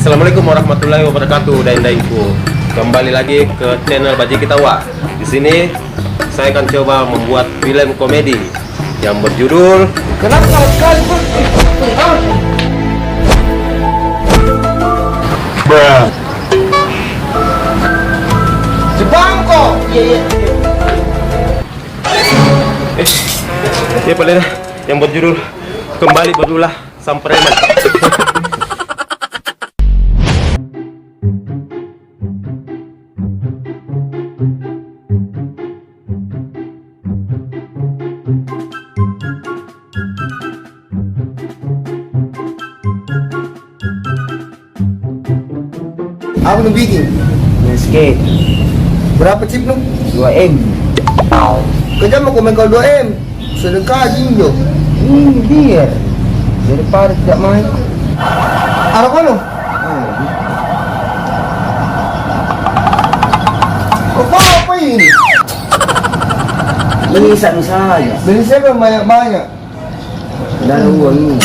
Assalamualaikum warahmatullahi wabarakatuh, dain-dainku. Kembali lagi ke channel Baji Kitawa. Di sini saya akan coba membuat film komedi yang berjudul Kenapa kalau sekali pun? Jebangko. Iya. Ya boleh dah. Yang berjudul Kembali Berulah Sang Preman. Apa lu bikin? Skate Berapa chip lu? 2M. Kerja mau komen kau 2M. Sedekah jinjo. Biar daripada tidak main. Arah kono? Apa ini? Ini sama saya. Beli siapa yang banyak-banyak? Dan uang ini.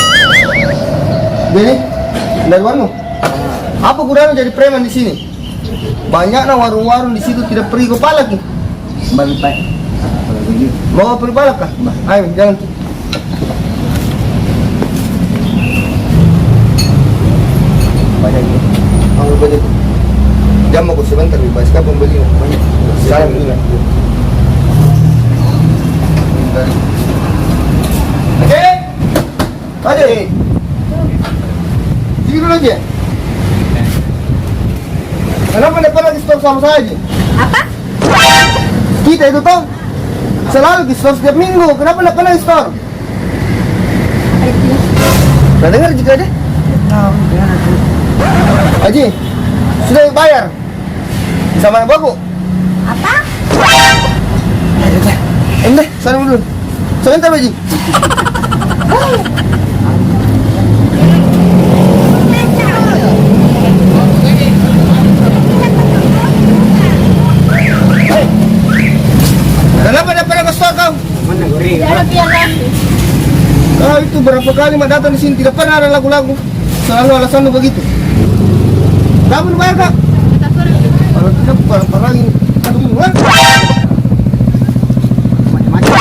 Beli? Dari mana? Apa gunanya jadi preman di sini? Banyaknya warung-warung di situ tidak pergi kepala ki. Bagi pak. Kalau begitu. Mau pergi kepala kah? Ayo jangan. Banyak ini. Ambil banyak. Jam aku sebentar bebas. Kapan beli? Banyak. Saya beli. Oke. Aja. Sini dulu aja. Kenapa tidak pernah di store sama saya aja? Apa? Kita itu toh selalu di store setiap minggu. Kenapa tidak pernah di store? Pernah dengar juga deh? Haji, sudah bayar sama anak baku. Apa? Deh, sana dulu. Sebentar Haji. Kenapa tidak pernah ke store kau? Mana goreng? Jangan biarkan. Ah, itu berapa kali mak datang di sini tidak pernah ada lagu-lagu. Selalu alasan lu begitu. Kamu bayar kak? Kita pergi. Kalau tidak apa lagi? Aduh, wah. Macam-macam.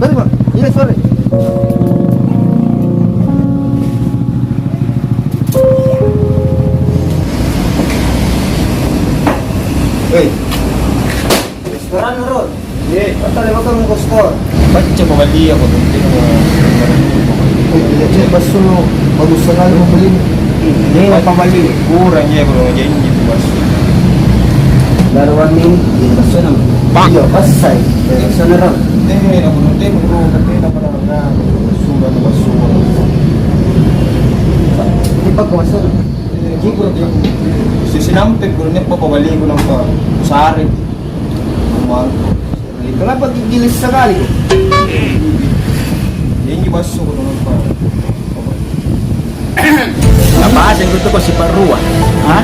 Beri pak, ini sore. Hei, Restoran Rod. ye, kata dia makan ke store. Baca pembeli aku tuh. Lihat cek bakso bagus sekali mau beli. Ini apa balik? Kurangnya kalau janji itu bos. Daruan ini di restoran. Iya, Pas saya restoran. Aku nanti bro, tapi apa namanya? Sudah tuh bos. Di pag masuk. Sisi nampit gurunya pembeli ko ng sari. Kenapa gigilis sekali? Janji bos ko nung Apa sih itu kok si Parua? Hah?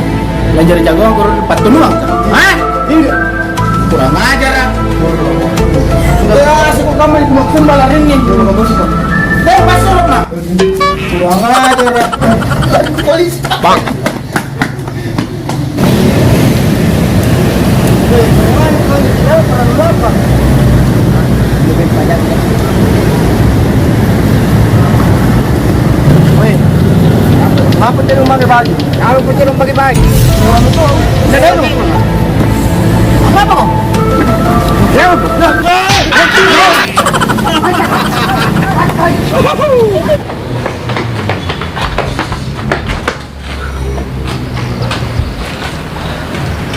Belajar jago aku dapat tunuang kan? Hah? Ini kurang ajar. Sudah suka kamu itu maksud balarinnya. Bagus kok. Masuk nak. Kurang ajar. Polisi. Bang. Lebih banyak. Apa dia rumah pakai baju? Kalau pun belum pakai baju. Kamu tuh Ada lu. Apa kok?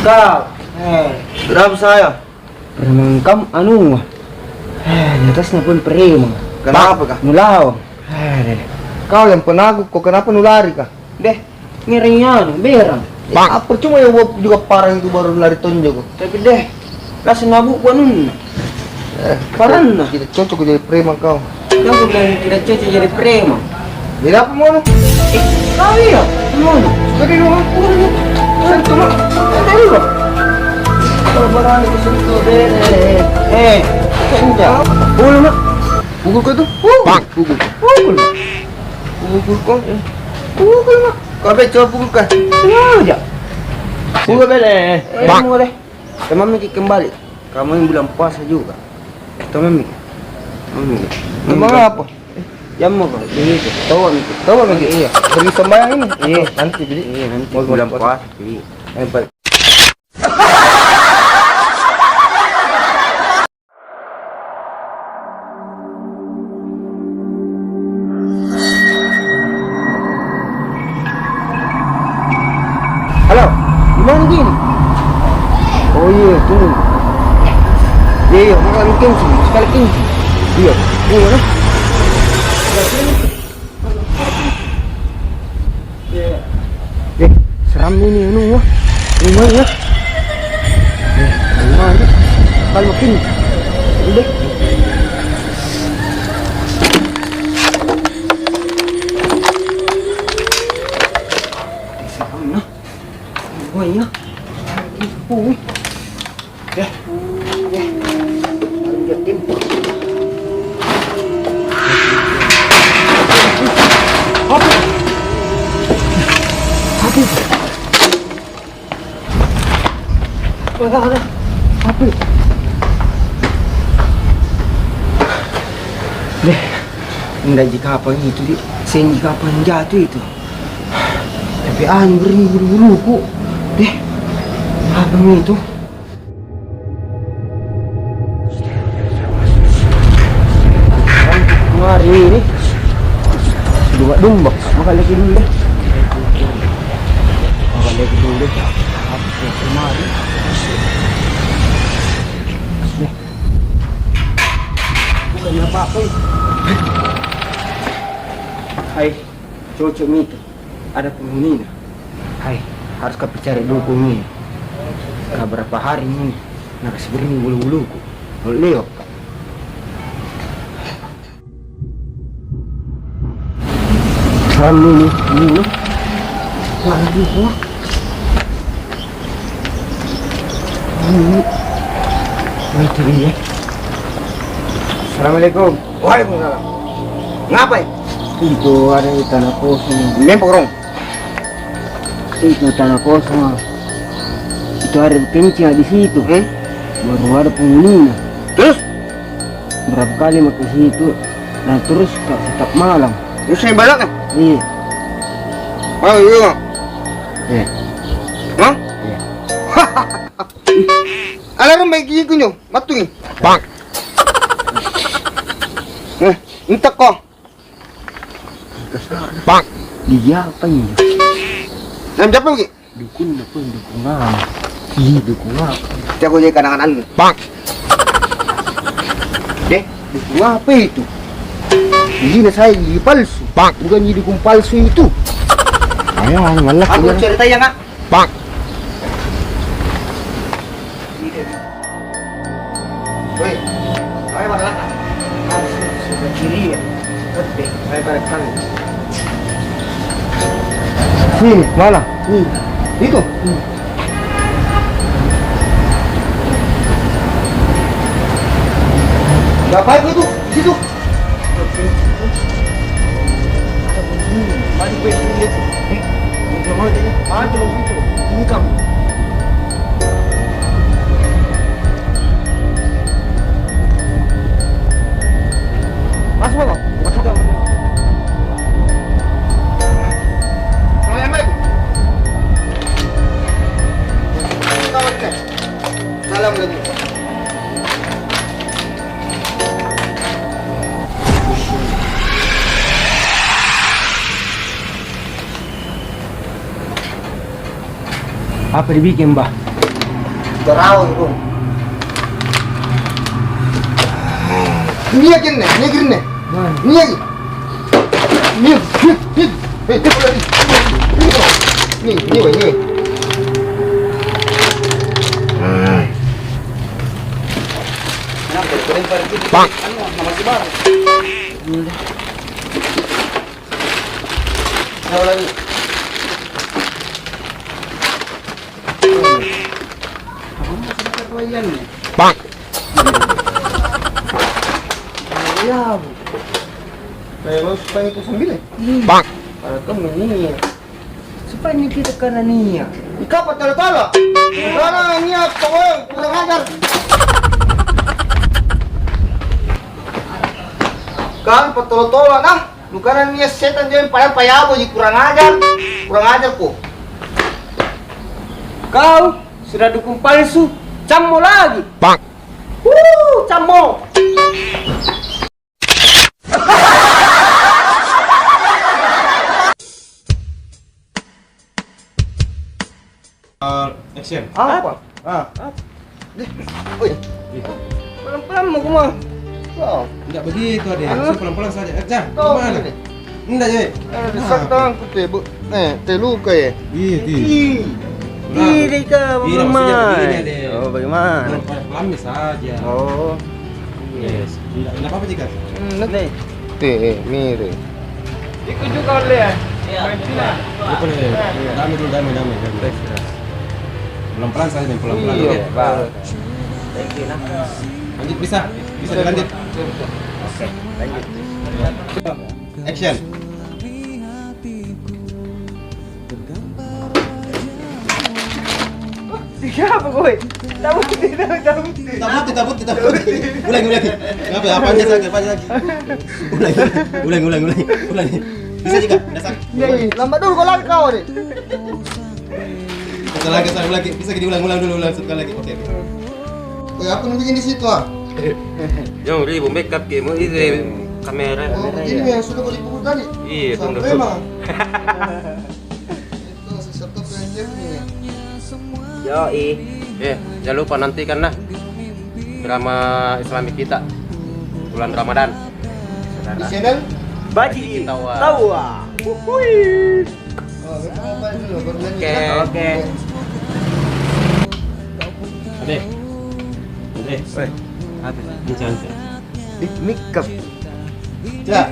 Kau, berapa saya? Memang kamu anu. Di atasnya pun prima. Kenapa kah? Mulaw. Kau yang penaguk, kok kenapa nulari kah? Deh, ngirinya berang. Apa percuma ya gua juga parah itu baru lari tonjok. Tapi deh, kasih nabuk gua nun. Parah nah. Tidak cocok jadi preman kau. Kau bilang tidak cocok jadi prima. Jadi apa mau? Kau iya, mana? Suka di rumah. Saya cuma tahu. Kalau barang itu sentuh deh. Senja. Pukul nak. Pukul kau tuh? Bang. Pukul. Pukul. Pukul kau. Pukul nak. Kau be coba buka. Sengaja. Buka bele. Bang. Buka deh. Teman Miki kembali. Kamu yang bulan puasa juga. Teman Miki. Emang apa? Jam mau kau? Ini itu. Tahu Miki. Iya. Beri sembahyang ini. Iya. Nanti beli. Iya nanti. Mau bulan puasa. Iya. Hebat. Halo, gimana gini? Oh iya, tunggu. Iya, makan kunci, sekali kunci. Iya, iya. Seram ini, wah. Ini ya. Gimana? Kalau kunci, udah. Oh iya. Ya. Lanjutin. Apa? Deh, enggak jika apa itu di, sen jika apa yang jatuh itu. Tapi beri bulu kok. Deh, apa itu? Hari ini dua domba, makan lagi dulu deh. Makan lagi dulu deh. Apa kemarin? Deh. Bukan apa-apa. Hai, cocok itu. Ada penghuni. Hai, harus kau cari dukungnya. Berapa hari ini? Nak kasih beri bulu-buluku. Leo. Ini. Lagi semua. Ini. Itu dia. Assalamualaikum. Waalaikumsalam. Ngapain? Itu ada di tanah kosong. Memporong. Itu tanah kosong. Itu ada kencing di situ. Baru ada penghuninya. Terus? Berapa kali mau ke situ? Nah terus tetap malam. Terus saya balik kan? Iya. Oh iya. Iya. Hah? Iya. Alarm baik gini kunyo, matungi. Bang. Entak kok. Bang. Dia apa ini? Nam siapa lagi? Dukun apa? Dukungan. Ih, dukungan. Jago jadi kadang-kadang. Bang. Deh, dukun apa itu? Ini saya gigi palsu. Bang. Bukan jadi dukun palsu itu. Ayo, malah. Aku cerita ya, Kak. Bang. Woi, ayo malah. Sudah kiri ya. Oke, ayo balik kali. Sini, mana? Itu. Ngapain itu? Di situ. Mari gue lihat. Mau jadi? Ada itu. Ini kamu. Masuk bang. Masuk bang. Salam lagi. Apa dibikin, Mbah? Terawih, Bung. Ini aja nih, ini gini nih. Ini aja. Ini. Ini. Bang. Lagi. Bang. Ya, saya mau supaya itu 9. Bang. Kalau kamu ini Sepanjang kita karena niat. Ikaw patalo-talo. Karena niat pokoknya kurang ajar. Kan patalo-tolo nah. Lu karena niat setan jangan payah-payah ji kurang ajar. Kurang ajar kok. Kau sudah dukung palsu. Cammo lagi. Pak. Cammo. Action. Apa? Oi. Pelan-pelan mau kemana? Wow. Enggak begitu adek. Langsung pelan-pelan saja. Jangan. Tahu Kemana? ini. Enggak ya. Desak tanganku teh, Bu. Teh luka ya. Iya, Ini kah Iya, maksudnya begini, Adek. Oh, bagaimana? Pelan saja. Oh. Yes. Enggak apa-apa jika. Nih. Teh, mire. Ikut juga oleh ya. Damai dulu, damai. Pelan-pelan saja, pelan-pelan. Iya, Oke. Pak. Lanjut bisa dilanjut. Oke, lanjut. Action. Siapa gue? Tahu. Tidak. Ulangi. Apa aja lagi. Ulangi. Bisa juga, dasar. Iya, lambat dulu kau lagi kau deh. Satu lagi. Bisa diulang dulu, sekali lagi. Oke. Apa yang bikin di situ ah? Yang ribu makeup kamu ini kamera. Oh, ini yang sudah kau dipukul tadi? Iya, Sampai betul. emang. Itu sesuatu yang nih. Yoi. Jangan lupa nantikan lah drama Islamik kita bulan Ramadan. Di channel? Baji Tawa. Tawa. Wuhui. Oh, kita mau balik dulu, baru lanjut Oke. ya. Oke. Ade. Woi, Ini cantik. make up. Ya,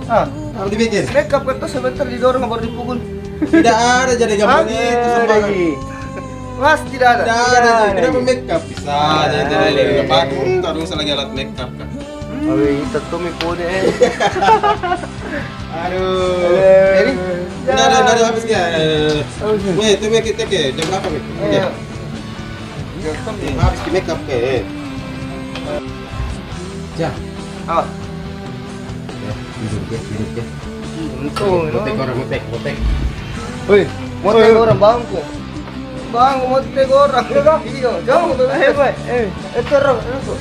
Ah, apa dibikin? make up itu sebentar didorong baru dipukul. Tidak ada jadi gampang itu sembarang. Mas tidak ada. Tidak ada. Kenapa makeup bisa? Jadi patung terus lagi alat makeup kan. Oh, itu tuh mi pune. Aduh. Jadi, Dari habis ya. Weh, itu make it ke jam berapa nih? Iya. Habis di makeup ke. Ya. Ah, Duduk ya. untung. Mutek. Woi, mau tengok orang bangku. Bang, mau tengok orang. Iya, jangan tuh. Boy. Itu orang. Itu.